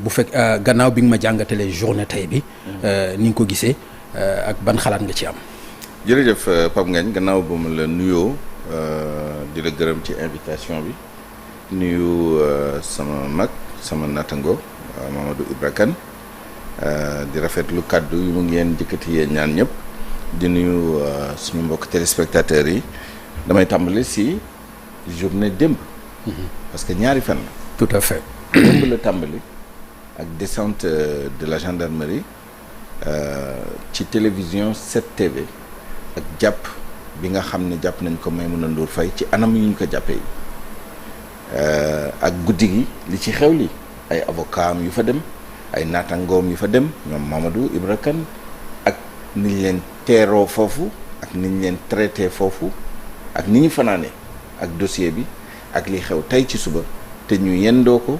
bu fekk gannaaw bi nga ma jàngatalee journée tey bi ni nga ko gisee ak ban xalaat nga ci am. jërëjëf Pape Ngagne gannaaw ba ma la nuyoo di la gërëm ci invitation bi nuyu sama mag sama nattango Mamadou Ibra Kane di rafetlu kàddu yu mu ngeen jëkkati yéen ñaan ñëpp di nuyu suñu mbokk téléspectateurs yi damay tàmbali si journée démb. parce que ñaari fan la. tout à fait. démb la tàmbali ak descente de la gendarmerie ci télévision 7TV ak jàpp bi nga xam ne jàpp nañ ko Maïmouna Ndour Faye ci anam yu ñu ko jàppee ak guddi gi li ci xew li ay avocat am yu fa dem ay naatangoom yu fa dem ñoom Mamadou Ibra Kane ak niñ leen teeroo foofu ak niñ leen traité foofu ak ni ñu fanaane ak dossier bi ak li xew tey ci suba te ñu yendoo ko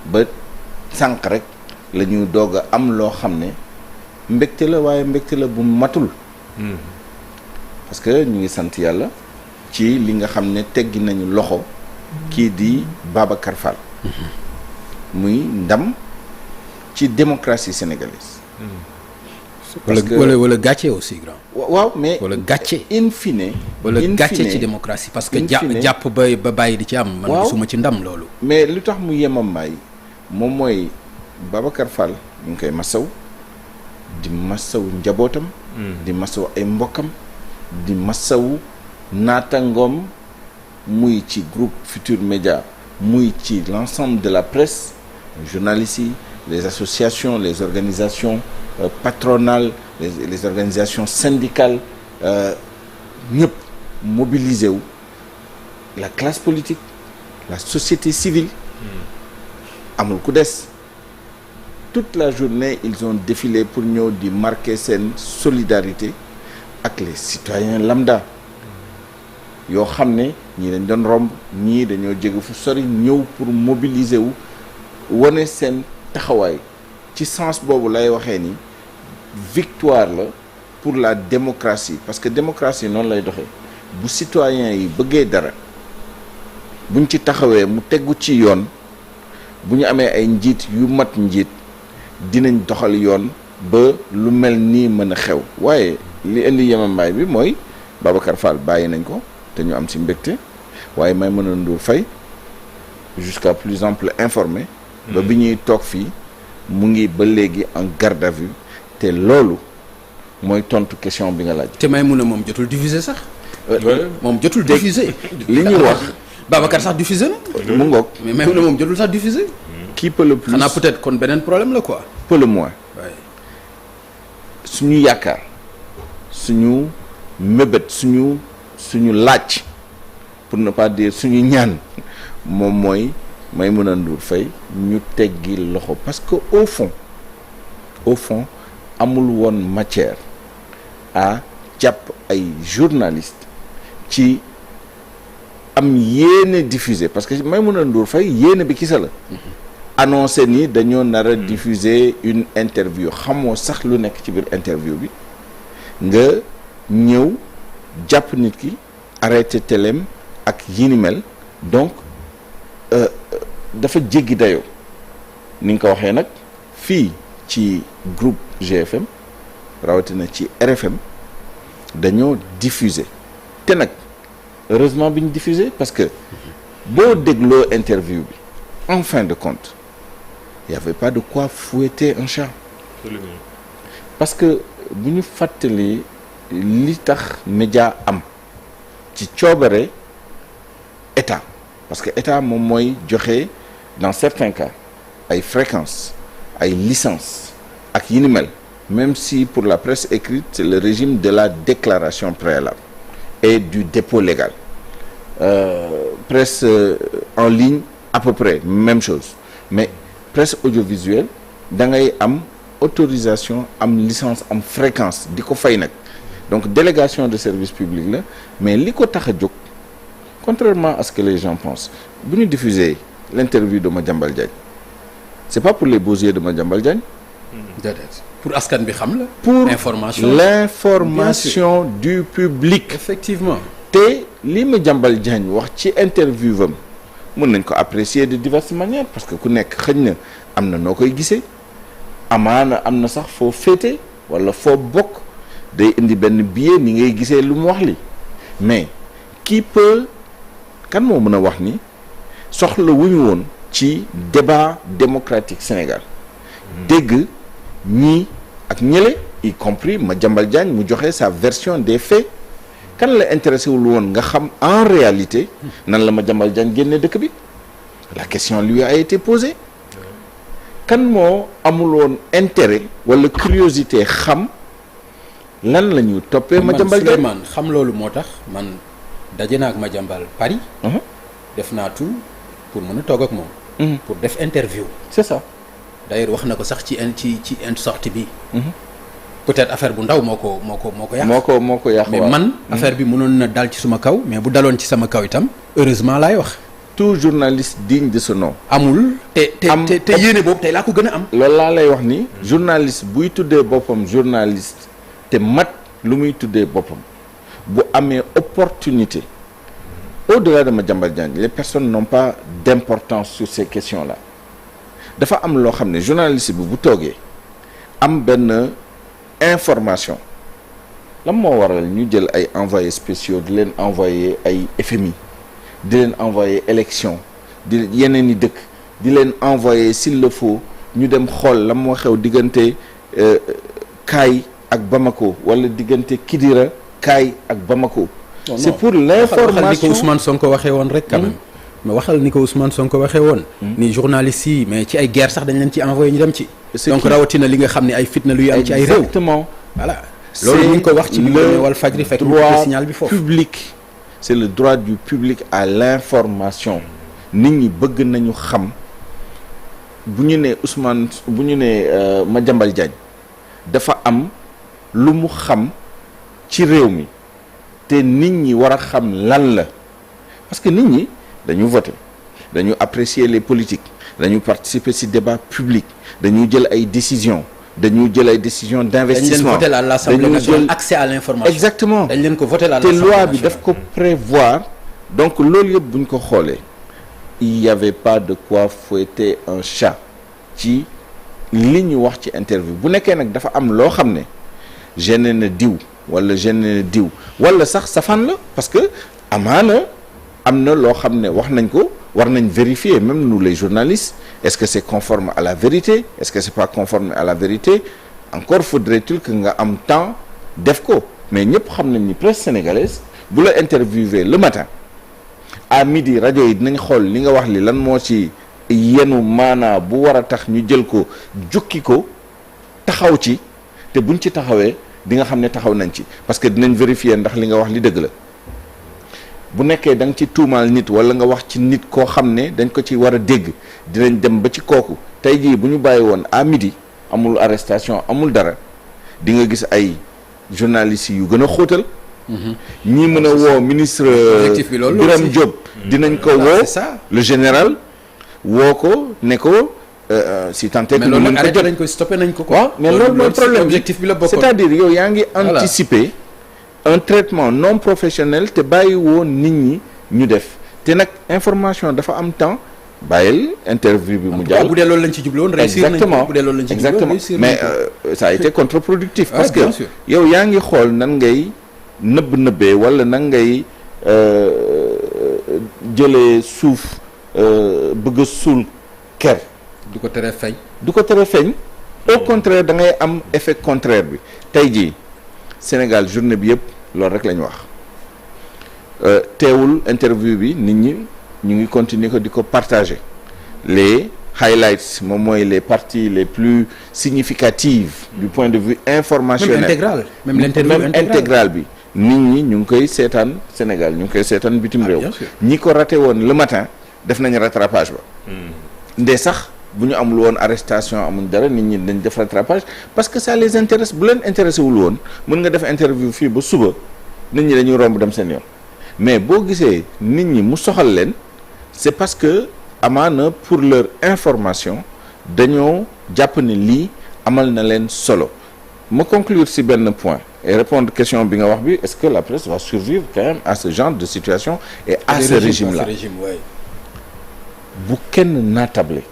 ba sànq rek la ñu doog a am loo xam ne mbégte la waaye mbégte la bu matul parce que ñu ngi sant yàlla ci li nga xam ne teggi nañu loxo kii di Babacar Fall muy ndam ci démocratie sénégalaise parce que wala gàcce aussi grand. waaw mais wala gàcce in fine wala gàcce ci démocratie parce que jàpp ba bàyyi di ci am. man gisuma ci ndam loolu. mais lu tax mu yemamaay moom mooy Babacar Fall ñu ngi koy masaw di masaw njabootam. di masaw ay mbokkam di masaw naatangoom muy ci groupe Futur Média muy ci l'ensemble de la presse journalistes yi les associations les organisations patronales les organisations syndicales ñëpp mobilisé wu la classe politique la société civile amul ku des toute la journée ils ont défilé pour ñëw di marquer seen solidarité ak les citoyens lambda yoo xam ne ñii dañ doon romb ñii dañoo jóge fu sori ñëw pour mobiliser wu wane seen taxawaay ci sens boobu lay waxee ni victoire la pour la démocratie parce que démocratie noonu lay doxee bu citoyens yi bëggee dara buñ ci taxawee mu tegu ci yoon bu ñu amee ay njiit yu mat njiit dinañ doxal yoon ba lu mel nii mën a xew waaye li indi yemambaay bi mooy Babacar Fall bàyyi nañ ko te ñu am ci mbégte waaye Maïmouna Ndour Faye jusqu'à plus ample informé ba bi ñuy toog fii mu ngi ba léegi en garde à vue te loolu mooy tontu question bi nga laaj. te Maïmouna moom jotul diffusé sax. moom jotul diffusé. li ñu wax Babacar sax diffusé na. mu ngoog mais Maïmouna moom jotul sax diffusé. qui peut le plus xanaa peut-être kon beneen problème la quoi. peut le moins. waaye suñu yaakaar suñu mébét suñu laaj pour ne pas dire suñu ñaan moom mooy Maïmouna Ndour Faye ñu teggi loxo parce que au fond amul woon matière à jàpp ay journalistes ci am yéene diffuser parce que Maïmouna Ndour Faye yéene bi kisa la annoncé ni dañoo nar a diffuser une interview xamoo sax lu nekk ci biir interview bi nga ñëw jàpp nit ki arrêté téléem ak yi ni mel donc dafa jéggi dayoo ni nga ko waxee nag fii ci groupe GFM rawatina ci RFM dañoo diffuser te nag heureusement bi ñu diffuser parce que boo dégloo interview bi en fin de compte il y avait pas de quoi fouetter un chat. Absolument. parce que bu ñu fàttali li tax média am ci coobare état parce que état moom mooy joxe dans certains cas ay fréquences ay licences ak yi ni mel même si pour la presse écrite c'est le régime de la déclaration préalable et du dépôt légal presse en ligne à peu près même chose mais presse audiovisuelle da ngay am autorisation am licence am fréquence di ko fay nag donc délégation de service public la mais li ko tax a jóg contrairement à ce que les gens pensent bu ñu diffuser l'interview de Madiambal Diagne c'est pas pour les beaux yeux de Madiambal Diagne. déedéet pour askan bi xam la. pour l'information du public. effectivement. te li Madiambal Diagne wax ci interview am mën nañ ko apprécier de diverses manières parce que ku nekk xëñ na am na noo koy gisee amaana am na sax foo féete wala foo bokk day indi benn biais ni ngay gisee lu mu wax li mais kan moo mën a wax ni soxla wu ñu woon ci débat démocratique Sénégal dégg ñii ak ñële y compris Madiambal Diagne mu joxe sa version des faits kan la intéressé wul woon nga xam en réalité nan la Madiambal Diagne génne dëkk bi la question lui a été posée kan moo amul woon intérêt wala curiosité xam lan la ñu toppee Madiambal Diagne man xam loolu moo tax man daje naa ak Madiambal Paris def naa tout pour mën a toog ak moom pour def interview c'est ça d'ailleurs wax na ko sax ci sortie bi peut-être affaire bu ndaw moo ko yàq moo ko yàq mais man affaire bi mënoon na dal ci suma kaw mais bu daloon ci sama kaw itam heureusement laay wax tout journaliste digne de ce nom amul te yéene boobu tey laa ko gën a am loolu laa lay wax ni journaliste buy tuddee boppam journaliste te mat lu muy tuddee boppam bu amee opportunité au-delà de Madiambal Diagne les personnes n'ont pas d'importance sur ces questions-là dafa am loo xam ne journaliste bi bu toogee am benn information lan moo waral ñu jël ay envoyés spéciaux di leen envoyer ay FMI di leen envoyer élection di yeneen i dëkk di leen envoyer s'il le faut ñu dem xool lan moo xew diggante Kaay ak Bamako wala diggante Kidira Kaay ak Bamako. C'est pour l'information waxal ni ko Ousmane Sonko waxee woon rek quand même. mais waxal ni ko Ousmane Sonko waxee woon. ni journalistes yi mais ci ay guerre sax dañ leen ci envoyé ñu dem ci. donc rawatina li nga xam ne ay fitna luy am ci ay réew. exactement voilà loolu ñu ngi ko wax ci bi ñu wal fajri fekk ñu ko signal bi foofu. public c'est le droit du public à l'information nit ñi bëgg nañu xam bu ñu nee Ousmane bu ñu nee Madiambal Diagne dafa am lu mu xam ci réew mi te nit ñi war a xam lan la parce que nit ñi dañu voter dañu apprécier les politiques dañu participer ci débat public dañu jël ay décisions d'investissement dañ leen voté à l'Assemblée nationale accès à l'information. exactement dañ leen ko voté à te l'Assemblée loi bi nationale. daf ko prévoir donc loolu yëpp bu ñu ko xoolee il y avait pas de quoi fouetter un chat ci li ñu wax ci interview bu nekkee nag dafa am loo xam ne gêné na diw wala gêné na diw wala sax safaan la parce que amaana am na loo xam ne wax nañ ko war nañ vérifier même nous les journalistes est-ce que c'est conforme à la vérité est-ce que c'est pas conforme à la vérité encore faudrait-il que nga am temps def ko mais ñëpp xam nañ ni presse sénégalaise bu la interviewé le matin à midi rajo yi dinañ xool li nga wax li lan moo ci yenu maanaa bu war a tax ñu jël ko jukki ko taxaw ci te buñ ci taxawee di nga xam ne taxaw nañ ci parce que dinañ vérifier ndax li nga wax li dëgg la bu nekkee da nga ci tuumaal nit wala nga wax ci nit koo xam ne dañ ko ci war a dégg dinañ dem ba ci kooku tey jii bu ñu bàyyi woon à midi amul arrestation amul dara di nga gis ay journalistes yu gën a xóotal ñii mën a woo ministre Birame Diop dinañ ko woo le général woo ko ne ko si tant est que mais loolu arrêté nañ ko stoppé nañ ko waaw mais loolu mooy problème objectif bi la bokkoon c'est-à-dire yow yaa ngi anticiper un traitement non professionnel te bàyyi woon nit ñi ñu def te nag information dafa am temps bàyyil interview bi mu jàll bu dee loolu lañ ci jublu woon réussir nañ ko bu dee loolu lañ ci jublu woon réussir mais ça a été contre-productif parce que yow yaa ngi xool nan ngay nëbbee wala nan ngay jëlee suuf bëgg a suul ker du ko tere feeñ au contraire da ngay am effet contraire bi tey jii Sénégal journée bi yëpp loolu rek la ñu wax teewul interview bi nit ñi ñu ngi continuer ko di ko partager les highlights moom mooy les parties les plus significatives du point de vue informationnel même l'interview intégrale bi nit ñi ñu ngi koy seetaan Sénégal ñu ngi koy seetaan bitim réew ñi ko raté woon le matin def nañu rattrapage ba ndee sax bu ñu amul woon arrestation amuñ dara nit ñi dañ def rattrapage parce que ça les intéresse bu leen intéressé wul woon mën nga def interview fii ba suba nit ñi dañuy romb dem seen yoon mais boo gisee nit ñi mu soxal leen c'est parce que amaana pour leur information dañoo jàpp ne lii amal na leen solo ma conclure ci benn point et répondre question bi nga wax bi est-ce que la presse va survivre quand même à ce genre de situation et à ce régime-là bu kenn naatable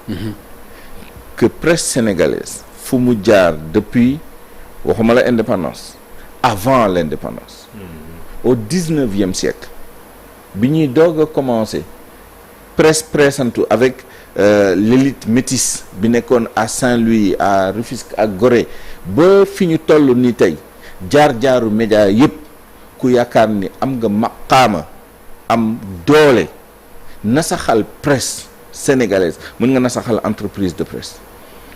que presse sénégalaise fu mu jaar depuis waxuma la indépendance avant l'indépendance au 19e siècle bi ñuy doog a commencer pressantu avec l'élite métisse bi nekkoon à Saint-Louis à Rufisque ak Gorée ba fi ñu toll ni tey jaar-jaaru média yépp ku yaakaar ni am nga maqaama am doole nasaxal presse sénégalaise mën nga nasaxal entreprise de presse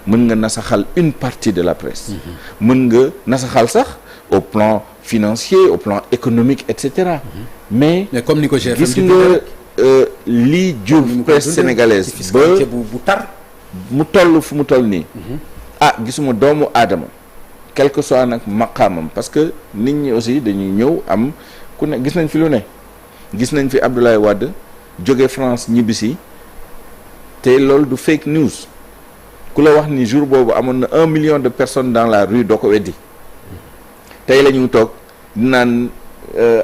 mën nga nasaxal une partie de la presse mën nga nasaxal sax au plan financier au plan économique et cetera mais comme ni ko gis nga lii jur presse sénégalaise ba bu tar mu toll fu mu toll nii gisuma doomu aadama quel que soit nag maqaamam parce que nit ñi aussi dañuy ñëw am ku ne gis nañ fi lu ne gis nañ fi Abdoulaye Wade jóge France ñibbisi te loolu du fake news ku la wax ni jour boobu amoon na 1 million de personnes dans la rue doo ko weddi tey la ñu toog naan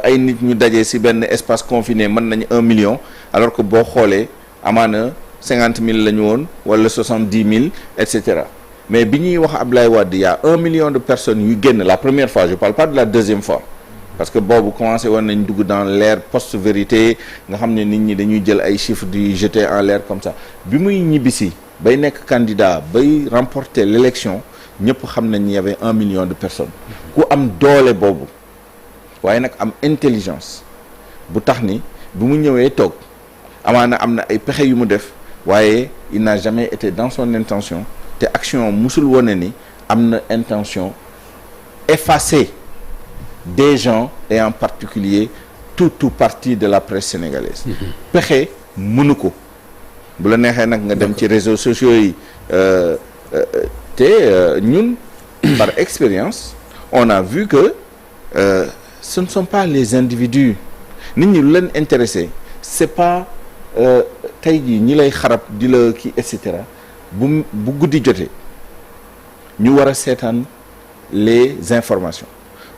ay nit ñu daje ci benn espace confiné mën nañu 1 million alors que boo xoolee amaana 50 000 la ñu woon wala 70 000 et cetera mais bi ñuy wax Abdoulaye Wade y a 1 million de personnes yu génn la première fois je parle pas de la deuxième fois parce que boobu commencé woon nañ dugg dans l'ère post-vérité nga xam ne nit ñi dañuy jël ay chiffres di jeter en l'air comme ça bi muy ñibbisi bay nekk candidat bay remporter l'élection ñëpp xam nañ y avait 1 million de personnes ku am doole boobu waaye nag am intelligence bu tax ni bu mu ñëwee toog amaana am na ay pexe yu mu def waaye il n'a jamais été dans son intention te action musul wone ni am na intention effacer des gens et en particulier tout partie de la presse sénégalaise pexe mënu ko bu la neexee nag nga dem ci réseaux sociaux yi te ñun par expérience on a vu que ce ne sont pas les individus nit ñi lu leen intéressé c'est pas tey jii ñi lay xarab di la kii et cetera bu guddi jotee ñu war a seetaan les informations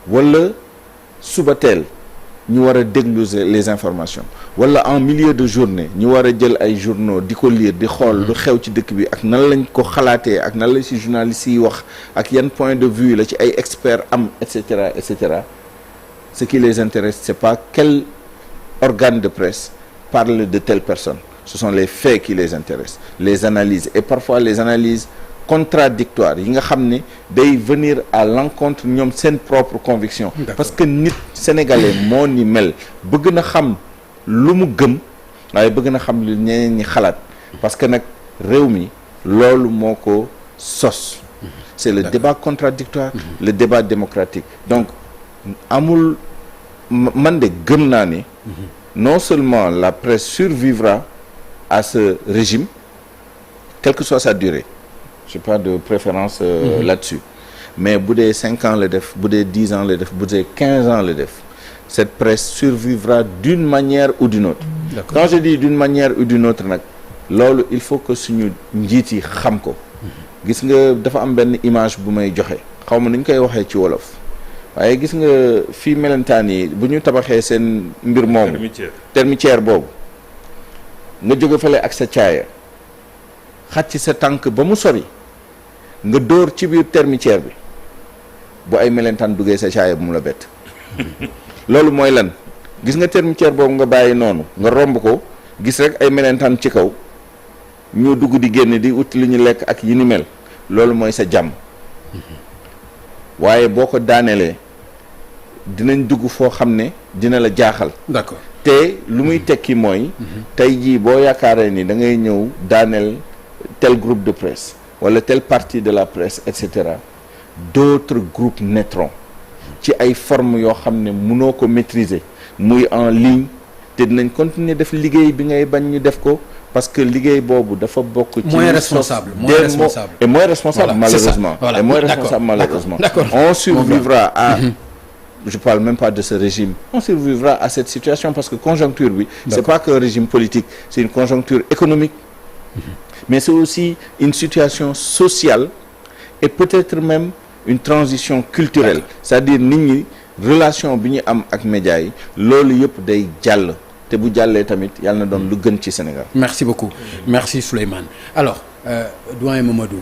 wala suba teel ñu war a déglu les informations wala en milieu de journée ñu war a jël ay journaux di ko lire di xool lu xew ci dëkk bi ak nan lañ ko xalaatee ak nan la ci journalistes yi wax ak yan point de vue la ci ay experts am et cetera et cetera ce qui les intéresse c'est pas quel organe de presse parle de telle personne ce sont les faits qui les intéressent les analyses et parfois les analyses contradictoires yi nga xam ne day venir à l'encontre ñoom seen propre conviction parce que nit sénégalais moo ni mel bëgg na xam lu mu gëm waaye bëgg na xam lu ñeneen ñi xalaat parce que nag réew mi loolu moo ko sos c'est le débat contradictoire le débat démocratique donc amul man de gëm naa ni non seulement la presse survivra à ce régime quelle que soit sa durée j'ai pas de préférence là-dessus mais bu dee 5 ans la def bu dee 10 ans la def bu dee 15 ans la def cette presse survivra d'une manière ou d'une autre quand je dis d'une manière ou d'une autre nag loolu il faut que suñu njiit yi xam ko gis nga dafa am benn image bu may joxe xaw ma nu ñu koy waxee ci wolof waaye gis nga fii melentaan yi bu ñu tabaxee seen mbir moomu termitière boobu nga jóge fale ak sa caaya xat ci sa tànk ba mu sori nga dóor ci biir termitière bi bu ay melentaan duggee sa caaya bu mu la bett loolu mooy lan gis nga termitière boobu nga bàyyi noonu nga romb ko gis rek ay melentaan ci kaw ñoo dugg di génn di ut li ñu lekk ak yi ni mel loolu mooy sa jàmm waaye boo ko daanelee dinañ dugg foo xam ne dina la jaaxal d'accord te lu muy tekki mooy tey jii boo yaakaaree ni da ngay ñëw daaneel tel groupe de presse wala telle partie de la presse et cetera d'autres groupes naîtront ci ay formes yoo xam ne mënoo ko maîtriser muy en ligne te dinañ continuer def liggéey bi ngay bañ ñu def ko parce que liggéey boobu dafa bokk ci moins responsable et moins responsable malheureusement et moins responsable malheureusement on survivra à je parle même pas de ce régime on survivra à cette situation parce que conjoncture bi c'est pas qu'un régime politique c'est une conjoncture économique mais c'est aussi une situation sociale et peut-être même une transition culturelle c'est-à-dire nit ñi relation bi ñu am ak médias yi loolu yëpp day jàll te bu jàllee tamit yàlla na doon lu gën ci Sénégal. merci beaucoup merci Souleymane alors doyen Mamadou